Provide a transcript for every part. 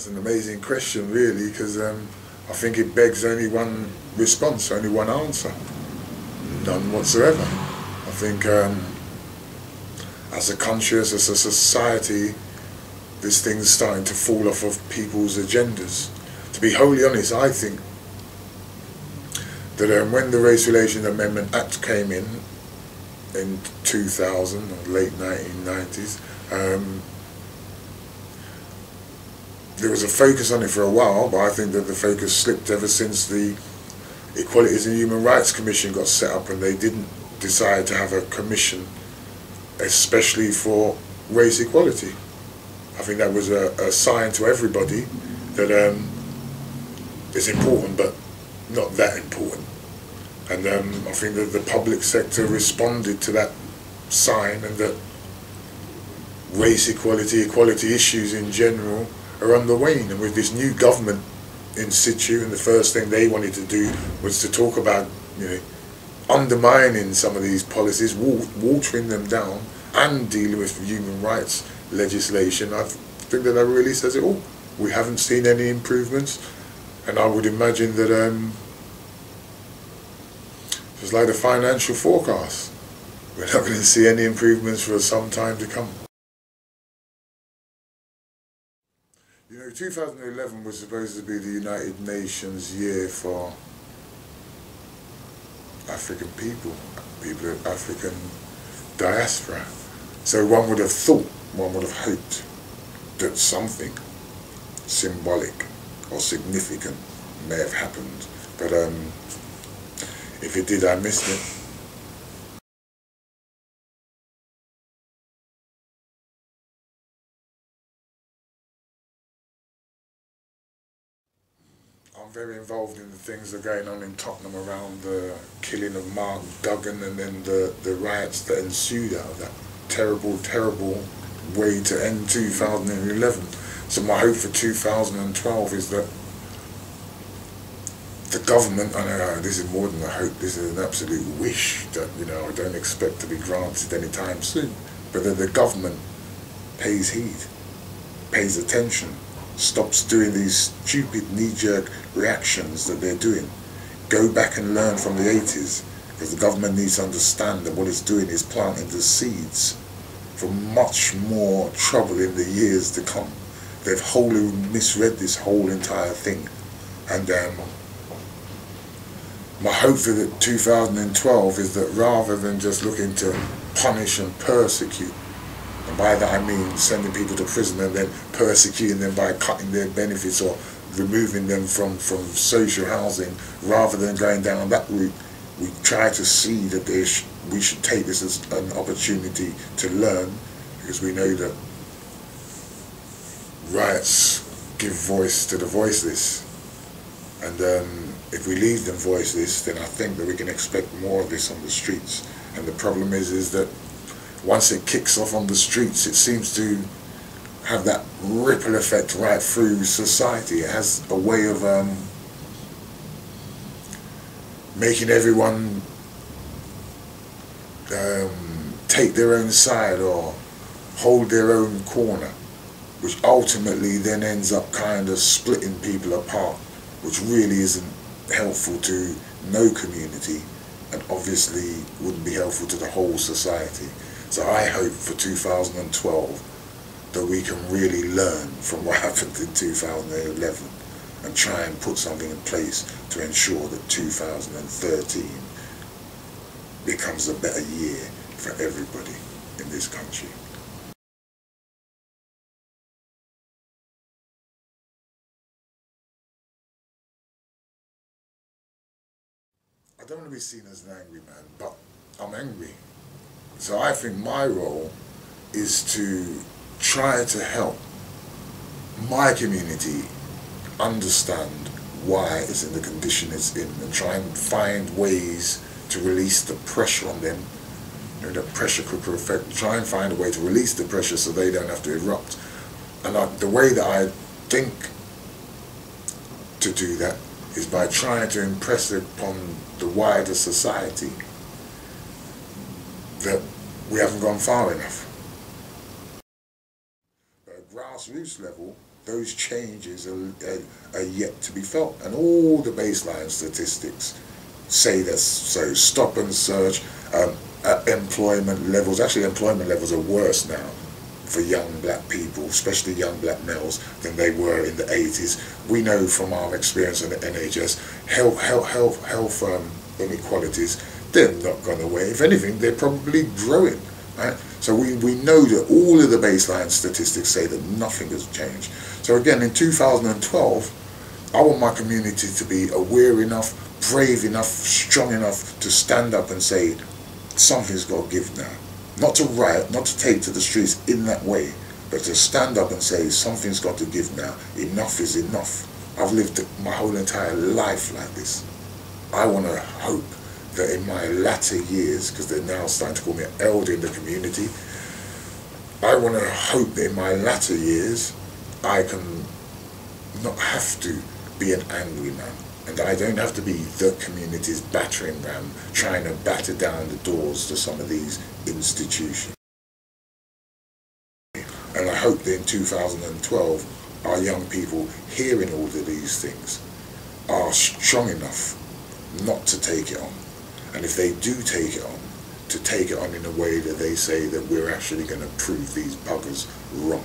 That's an amazing question, really, because I think it begs only one response, only one answer. None whatsoever. I think as a country, as a society, this thing's starting to fall off of people's agendas. To be wholly honest, I think that when the Race Relations Amendment Act came in 2000 or late 1990s, there was a focus on it for a while, but I think that the focus slipped ever since the Equalities and Human Rights Commission got set up, and they didn't decide to have a commission especially for race equality. I think that was a sign to everybody that it's important, but not that important. And I think that the public sector responded to that sign, and that race equality, equality issues in general, are on the wane. And with this new government in situ, and the first thing they wanted to do was to talk about, undermining some of these policies, watering them down, and dealing with human rights legislation. I think that really says it all. We haven't seen any improvements, and I would imagine that just like the financial forecast, we're not going to see any improvements for some time to come. 2011 was supposed to be the United Nations year for African people of African diaspora. So one would have thought, one would have hoped that something symbolic or significant may have happened. But if it did, I missed it. I'm very involved in the things that are going on in Tottenham around the killing of Mark Duggan, and then the riots that ensued out of that. Terrible, terrible way to end 2011. So my hope for 2012 is that the government, I know this is more than a hope, this is an absolute wish that, I don't expect to be granted anytime soon, but that the government pays heed, pays attention, stops doing these stupid knee-jerk reactions that they're doing. Go back and learn from the 80s, because the government needs to understand that what it's doing is planting the seeds for much more trouble in the years to come. They've wholly misread this whole entire thing. And my hope for 2012 is that rather than just looking to punish and persecute, and by that I mean sending people to prison and then persecuting them by cutting their benefits or removing them from social housing, rather than going down that route, we try to see that we should take this as an opportunity to learn, because we know that riots give voice to the voiceless. And if we leave them voiceless, then I think that we can expect more of this on the streets. And the problem is that once it kicks off on the streets, it seems to have that ripple effect right through society. It has a way of making everyone take their own side or hold their own corner, which ultimately then ends up kind of splitting people apart, which really isn't helpful to no community, and obviously wouldn't be helpful to the whole society. So I hope for 2012 that we can really learn from what happened in 2011 and try and put something in place to ensure that 2013 becomes a better year for everybody in this country. I don't want to be seen as an angry man, but I'm angry. So I think my role is to try to help my community understand why it's in the condition it's in, and try and find ways to release the pressure on them, the pressure cooker effect, try and find a way to release the pressure so they don't have to erupt. And the way that I think to do that is by trying to impress upon the wider society that we haven't gone far enough. At a grassroots level, those changes are yet to be felt. And all the baseline statistics say this. So stop and search, employment levels, actually employment levels are worse now for young black people, especially young black males, than they were in the 80s. We know from our experience in the NHS, health inequalities, they're not gone away. If anything, they're probably growing. Right? So we know that all of the baseline statistics say that nothing has changed. So again, in 2012, I want my community to be aware enough, brave enough, strong enough to stand up and say, something's got to give now. Not to riot, not to take to the streets in that way, but to stand up and say, something's got to give now. Enough is enough. I've lived my whole entire life like this. I want to hope that in my latter years, because they're now starting to call me an elder in the community, I want to hope that in my latter years, I can not have to be an angry man. And I don't have to be the community's battering ram, trying to batter down the doors to some of these institutions. And I hope that in 2012, our young people hearing all of these things are strong enough not to take it on. And if they do take it on, to take it on in a way that they say that we're actually going to prove these buggers wrong,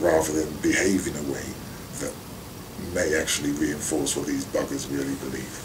rather than behave in a way that may actually reinforce what these buggers really believe.